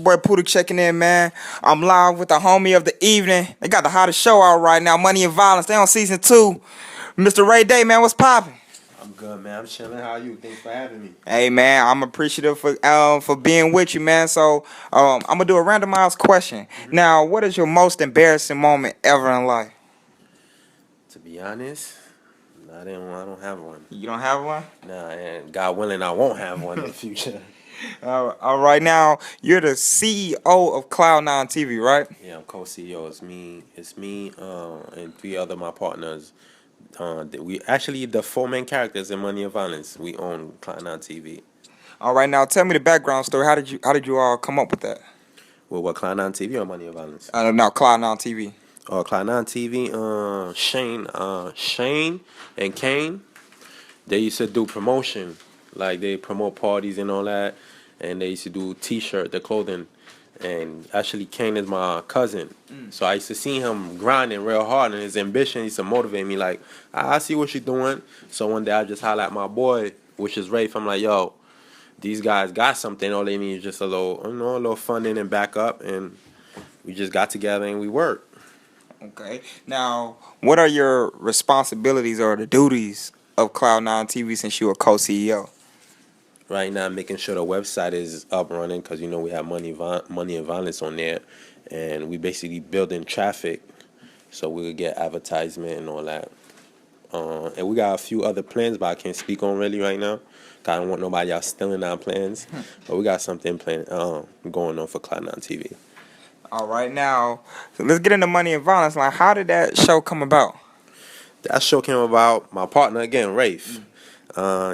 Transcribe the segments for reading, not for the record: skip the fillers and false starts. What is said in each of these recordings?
Boy Poodle checking in, man. I'm live with the homie of the evening. They got the hottest show out right now, Money and Violence. They on season 2. Mr. Ray Day, man, what's poppin'? I'm good, man. I'm chilling. How are you? Thanks for having me. Hey, man, I'm appreciative for being with you, man. So I'm gonna do a randomized question. Now, what is your most embarrassing moment ever in life? To be honest, I don't have one. You don't have one? Nah, and God willing, I won't have one in the future. All right, now you're the CEO of Cloud9 TV, right? Yeah, I'm co-CEO. It's me, and three other my partners. We actually the four main characters in Money and Violence. We own Cloud9 TV. All right, now tell me the background story. How did you all come up with that? Well, what Cloud9 TV or Money and Violence? No, Cloud9 TV. Oh, Cloud9 TV. Shane and Kane. They used to do promotion, like they promote parties and all that, and they used to do the clothing. And actually, Kane is my cousin, so I used to see him grinding real hard, and his ambition used to motivate me. Like, I see what you're doing. So one day I just highlight my boy, which is Rafe. I'm like, yo, these guys got something. All they need is just a little funding and backup, and we just got together and we worked. Okay. Now, what are your responsibilities or the duties of Cloud9 TV since you are co-CEO? Right now, making sure the website is up running because we have money and violence on there, and we basically building traffic so we could get advertisement and all that. And we got a few other plans, but I can't speak on really right now. 'Cause I don't want nobody else stealing our plans. But we got something going on for Cloud9 TV. All right, now, so let's get into Money and Violence. Like, how did that show come about? That show came about my partner again, Rafe.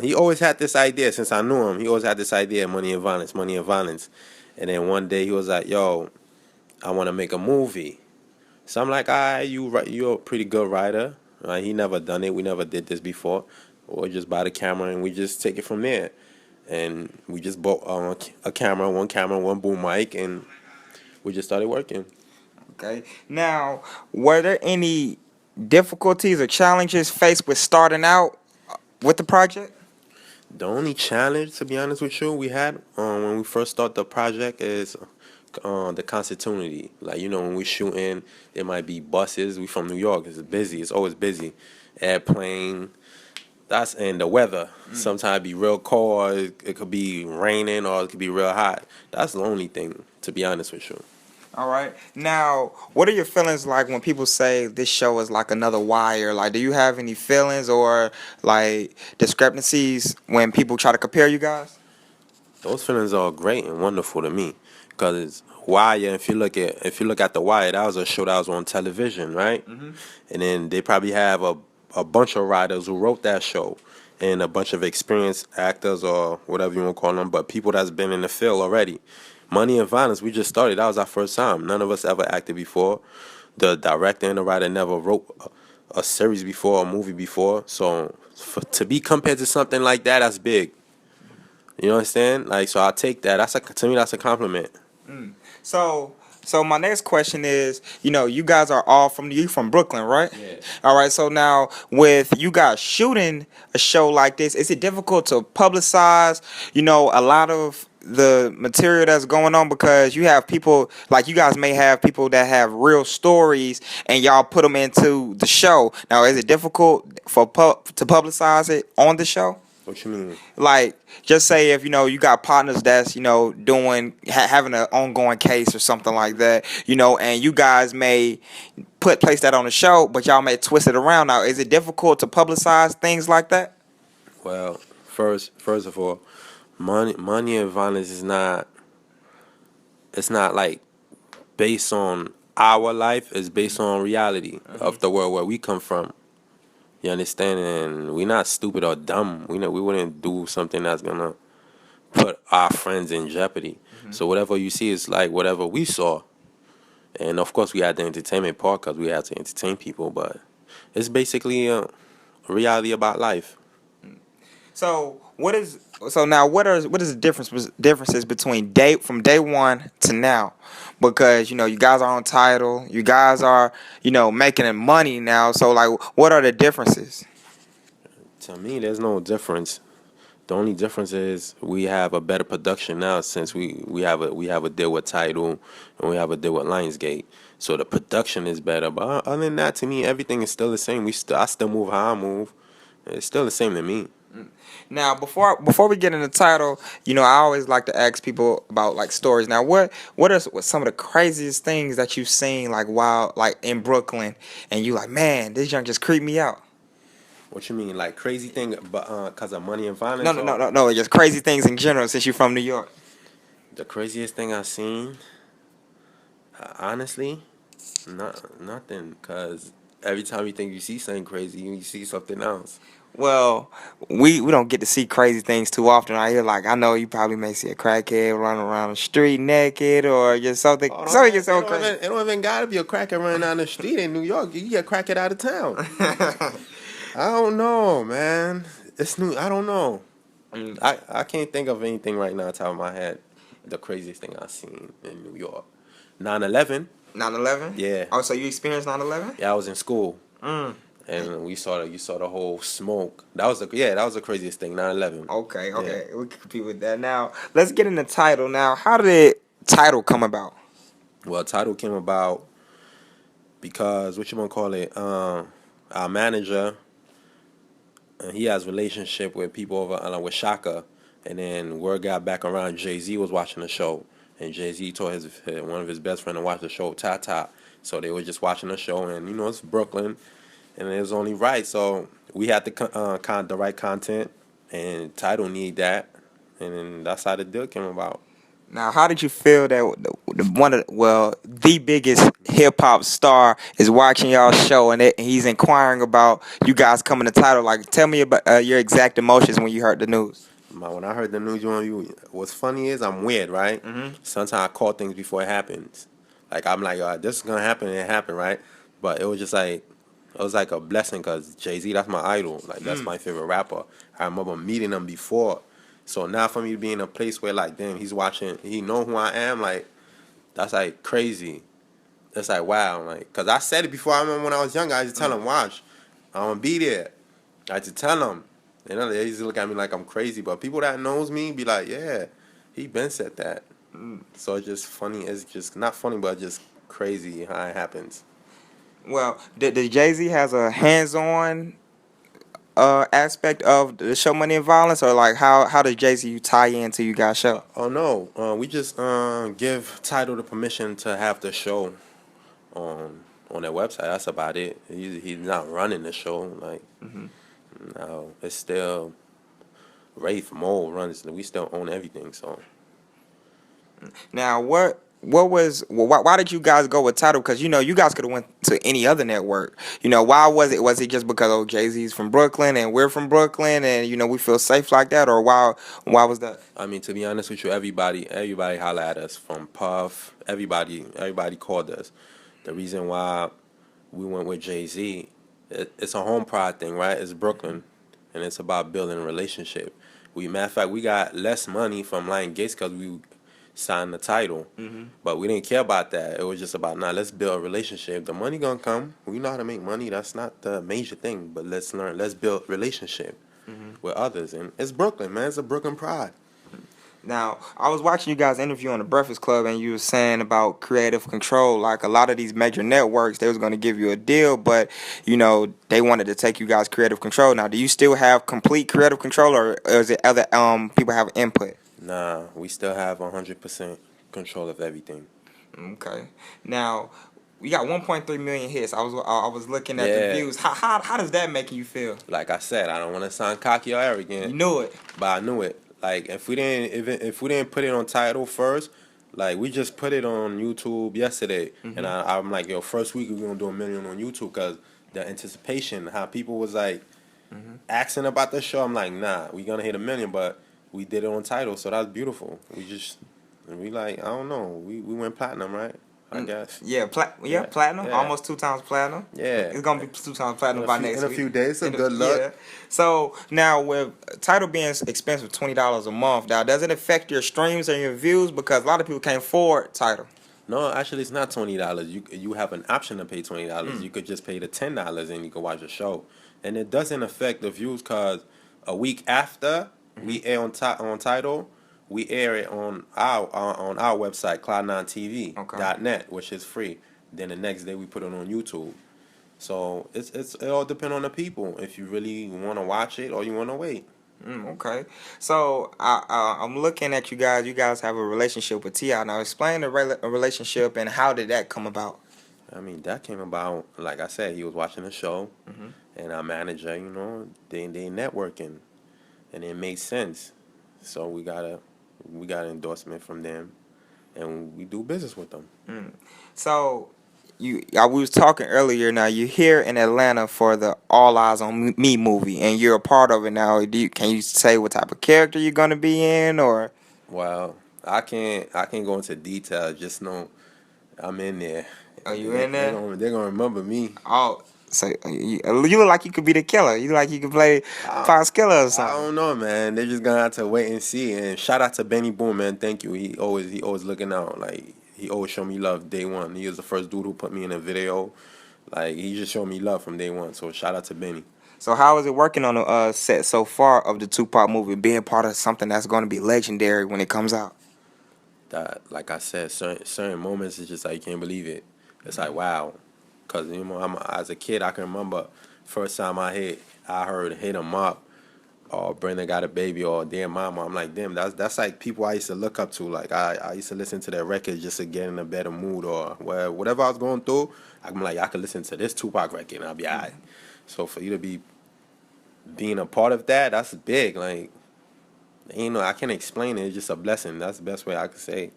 He always had this idea since I knew him. He always had this idea, money and violence, money and violence. And then one day he was like, "Yo, I want to make a movie." So I'm like, you're a pretty good writer." He never done it. We never did this before. Or just buy the camera and we just take it from there. And we just bought a camera, one boom mic, and we just started working. Okay. Now, were there any difficulties or challenges faced with starting out with the project? The only challenge, to be honest with you, we had when we first start the project is the continuity. Like, when we shooting, there might be buses. We from New York. It's busy. It's always busy. Airplane. And the weather. Sometimes it be real cold. Or it could be raining, or it could be real hot. That's the only thing, to be honest with you. All right. Now, what are your feelings like when people say this show is like another Wire? Like, do you have any feelings or like discrepancies when people try to compare you guys? Those feelings are great and wonderful to me, because it's Wire. If you look at the Wire, that was a show that was on television, right? And then they probably have a bunch of writers who wrote that show, and a bunch of experienced actors or whatever you want to call them, but people that's been in the field already. Money and Violence, we just started. That was our first time. None of us ever acted before. The director and the writer never wrote a series before, a movie before. So to be compared to something like that, that's big. You understand? Like, so I take that. To me, that's a compliment. So, so my next question is, you guys are all from Brooklyn, right? Yeah. All right. So now, with you guys shooting a show like this, is it difficult to publicize, a lot of the material that's going on, because you have people like you guys may have people that have real stories and y'all put them into the show. Now, is it difficult to publicize it on the show? What you mean? Like, just say if you got partners that's doing having an ongoing case or something like that, and you guys may place that on the show, but y'all may twist it around. Now, is it difficult to publicize things like that? Well, first of all, money and violence is not. It's not like based on our life. It's based on reality of the world where we come from. You understand? And we're not stupid or dumb. We wouldn't do something that's gonna put our friends in jeopardy. So whatever you see is like whatever we saw. And of course, we had the entertainment part because we had to entertain people. But it's basically a reality about life. So what is the differences between from day one to now? Because you guys are on Tidal, you guys are making money now. So like, what are the differences? To me, there's no difference. The only difference is we have a better production now since we have a deal with Tidal and we have a deal with Lionsgate. So the production is better. But other than that, to me, everything is still the same. I still move how I move. It's still the same to me. Now, before we get into the title, I always like to ask people about like stories. Now, what are some of the craziest things that you've seen like while like in Brooklyn, and you like, man, this junk just creeped me out. What you mean, like crazy thing, but cause of money and No, violence, no, no, or no, no. Just crazy things in general since you're from New York. the craziest thing I seen? Honestly, nothing. Cause every time you think you see something crazy, you see something else. Well, we don't get to see crazy things too often out here. Like I know you probably may see a crackhead running around the street naked or just Oh, something just so crazy. it don't even gotta be a crackhead running down the street in New York. You get crackhead out of town. I don't know, man. It's new. I don't know. Mm. I can't think of anything right now, top of my head. The craziest thing I've seen in New York. 9/11. 9/11. Yeah. Oh, so you experienced 9/11? Yeah, I was in school. Mm. And you saw the whole smoke. That was the craziest thing. 9/11. Okay, Yeah. okay, we can compete with that. Now let's get into title. Now, how did title come about? Well, title came about because what you want to call it? Our manager, he has relationship with people over with Shaka, and then word got back around. Jay-Z was watching the show, and Jay-Z told one of his best friend to watch the show, Tata. So they were just watching the show, and it's Brooklyn, and it was only right. So we had the right content, and title need that, and then that's how the deal came about. Now, how did you feel that the biggest hip hop star is watching y'all show and he's inquiring about you guys coming to title? Like, tell me about your exact emotions when you heard the news. When I heard the news on you, what's funny is I'm weird, right? Mm-hmm. Sometimes I call things before it happens. Like I'm like, this is gonna happen, and it happened, right? But it was just like, it was like a blessing because Jay-Z, that's my idol. Like that's my favorite rapper. I remember meeting him before, so now for me to be in a place where like, damn, he's watching, he know who I am. Like that's like crazy. That's like wow, like because I said it before. I remember when I was younger, I used to tell him, watch, I'm gonna be there. I had to tell him. They used to look at me like I'm crazy, but people that knows me be like, yeah, he been said that. So it's just funny. It's just not funny, but just crazy how it happens. Well, did Jay-Z has a hands-on aspect of the show Money and Violence, or like how does Jay-Z tie into you guys show? Oh no, we just give Tidal the permission to have the show on their website. That's about it. He's not running the show. Like no, it's still Rafe Mo runs. We still own everything. So Now, why did you guys go with title? Because you guys could have went to any other network. Why was it just because Jay-Z's from Brooklyn and we're from Brooklyn and we feel safe like that, or why was that? I mean, to be honest with you, everybody holla at us from Puff. Everybody called us. The reason why we went with Jay-Z, it's a home pride thing, right? It's Brooklyn, and it's about building a relationship. Matter of fact, we got less money from Lion Gates because we signed the title, but we didn't care about that. It was just about let's build a relationship. The money gonna come. We know how to make money. That's not the major thing, but let's learn. Let's build relationship with others, and it's Brooklyn, man. It's a Brooklyn pride. Now, I was watching you guys interview on the Breakfast Club, and you were saying about creative control. Like a lot of these major networks, they was going to give you a deal, but they wanted to take you guys creative control. Now, do you still have complete creative control, or is it other people have input? Nah, we still have 100% control of everything. Okay. Now, we got 1.3 million hits. I was looking at the views. How does that make you feel? Like I said, I don't want to sound cocky or arrogant. You knew it, but I knew it. Like if we didn't put it on Tidal first, like we just put it on YouTube yesterday, and I'm like, yo, first week we're gonna do 1 million on YouTube because the anticipation, how people was like asking about the show. I'm like, nah, we gonna hit 1 million, but we did it on Tidal, so that's beautiful. We like, I don't know, we went platinum, right? I guess. Yeah, platinum. Yeah. Almost 2 times platinum. Yeah. It's gonna be 2 times platinum by next week. In a few days, so good luck. Yeah. So now with title being expensive, $20 a month, now does it affect your streams and your views? Because a lot of people can't afford title. No, actually, it's not $20. You have an option to pay $20. You could just pay the $10 and you can watch the show, and it doesn't affect the views because a week after We air on Tidal. We air it on our website, Okay. cloud9tv.net, which is free. Then the next day we put it on YouTube. So it all depends on the people. If you really want to watch it or you want to wait. Okay. So I'm looking at you guys. You guys have a relationship with Ti. Now explain the relationship and how did that come about? I mean, that came about, like I said, he was watching the show, Hmm. and our manager, they networking, and it made sense. So we got an endorsement from them, and we do business with them. So we was talking earlier. Now you're here in Atlanta for the All Eyes on Me movie, and you're a part of it now. Can you say what type of character you're gonna be in, or? Well, I can't go into detail. Just know I'm in there. Are you in there? They're gonna remember me. Oh, so you look like you could be the killer. You look like you could play I, Fox Killer or I something. don't know, man. They're just gonna have to wait and see. And shout out to Benny Boom, man. Thank you. He always looking out. Like he always showed me love day one. He was the first dude who put me in a video. Like he just showed me love from day one. So shout out to Benny. So how is it working on the set so far of the Tupac movie, being part of something that's going to be legendary when it comes out? That, like I said, certain moments it's just like you can't believe it. It's like wow, cause as a kid I can remember first time I heard hit 'em up or Brenda got a baby or dear mama. I'm like damn, that's like people I used to look up to. Like I used to listen to their records just to get in a better mood or whatever I was going through. I'm like I could listen to this Tupac record and I'll be alright. So for you to be being a part of that, that's big. Like I can't explain it. It's just a blessing. That's the best way I could say it.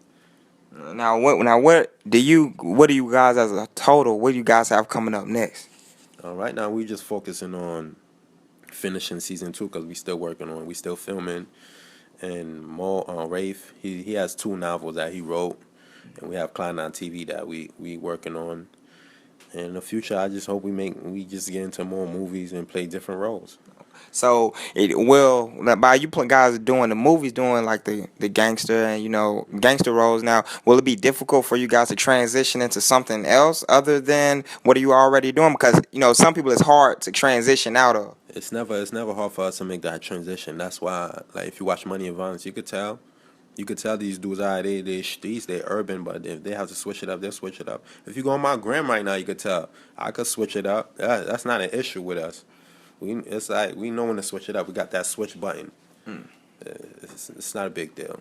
What do you guys as a total? What do you guys have coming up next? Right now, we just focusing on finishing season 2 because we still working on, we still filming. And Mo Rafe, he has 2 novels that he wrote, and we have Cloud9 TV that we working on. And in the future, I just hope we just get into more movies and play different roles. So it will by you guys doing the movies, doing like the gangster and gangster roles. Now, will it be difficult for you guys to transition into something else other than what are you already doing? Because some people it's hard to transition out of. It's never hard for us to make that transition. That's why, like, if you watch Money and Violence, you could tell these dudes are they streets, they urban, but if they have to switch it up, they'll switch it up. If you go on my gram right now, you could tell I could switch it up. That's not an issue with us. It's like we know when to switch it up. We got that switch button. It's not a big deal.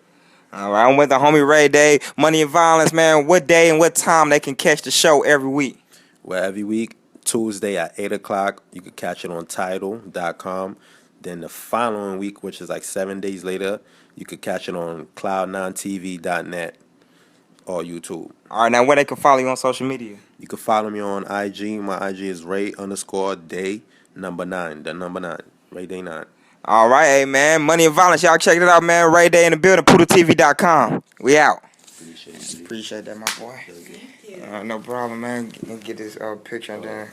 All right, I'm with the homie Ray Day, Money and Violence, man. What day and what time they can catch the show every week? Well, every week, Tuesday at 8 o'clock, you can catch it on Tidal.com. Then the following week, which is like 7 days later, you could catch it on cloud9tv.net or YouTube. All right, now where they can follow you on social media? You can follow me on IG. My IG is Ray_Day number 9. The number 9. Ray Day 9. All right, hey, man. Money and Violence. Y'all check it out, man. Ray Day in the building. PudoTV.com. We out. Appreciate Appreciate that, my boy. you. No problem, man. Get this picture and then.